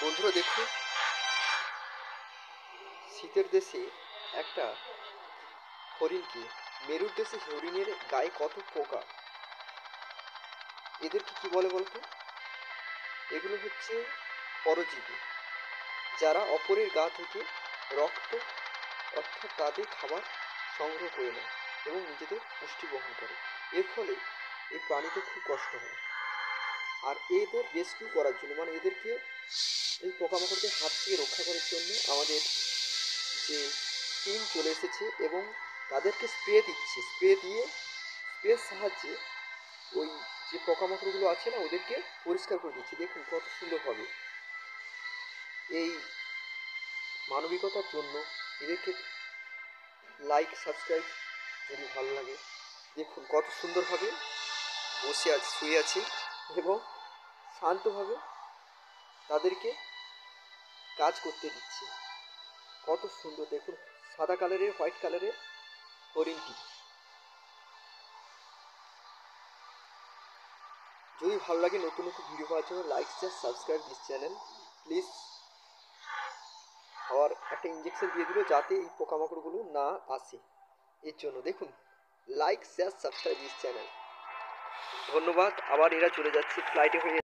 বন্ধুরা দেখুন, শীতের দেশে একটা হরিণকে, মেরুর দেশে হরিণের গায়ে কত পোকা। এদেরকে কি বলে বলতো? এগুলো হচ্ছে পরজীবী, যারা অপরের গা থেকে রক্ত অর্থাৎ তাদের খাবার সংগ্রহ করে নেয় এবং নিজেদের পুষ্টি বহন করে। এর ফলে এই প্রাণীদের খুব কষ্ট হয়। আর এদের রেস্কিউ করার জন্য, মানে এদেরকে এই পোকামাকড়দের হাত থেকে রক্ষা করার জন্য আমাদের যে টিম চলে এসেছে এবং তাদেরকে স্প্রে দিচ্ছে। স্প্রের সাহায্যে ওই যে পোকামাকড়গুলো আছে না, ওদেরকে পরিষ্কার করে দিচ্ছে। দেখুন কত সুন্দরভাবে। এই মানবিকতার জন্য এদেরকে লাইক সাবস্ক্রাইব যদি ভালো লাগে। দেখুন কত সুন্দরভাবে বসে আছে, শুয়ে আছে এবং শান্তভাবে তাদেরকে কাজ করতে দিচ্ছে। কত সুন্দর দেখুন, সাদা কালারের, হোয়াইট কালারের হরিণটি। যদি ভালো লাগে নতুন নতুন ভিডিও পাওয়ার জন্য like share subscribe this channel please. আবার একটা ইঞ্জেকশন দিয়ে দিল যাতে এই পোকামাকড়গুলো না আসে, এর জন্য। দেখুন, like share subscribe this channel. ধন্যবাদ। আবার এরা চলে যাচ্ছে ফ্লাইটে হয়ে।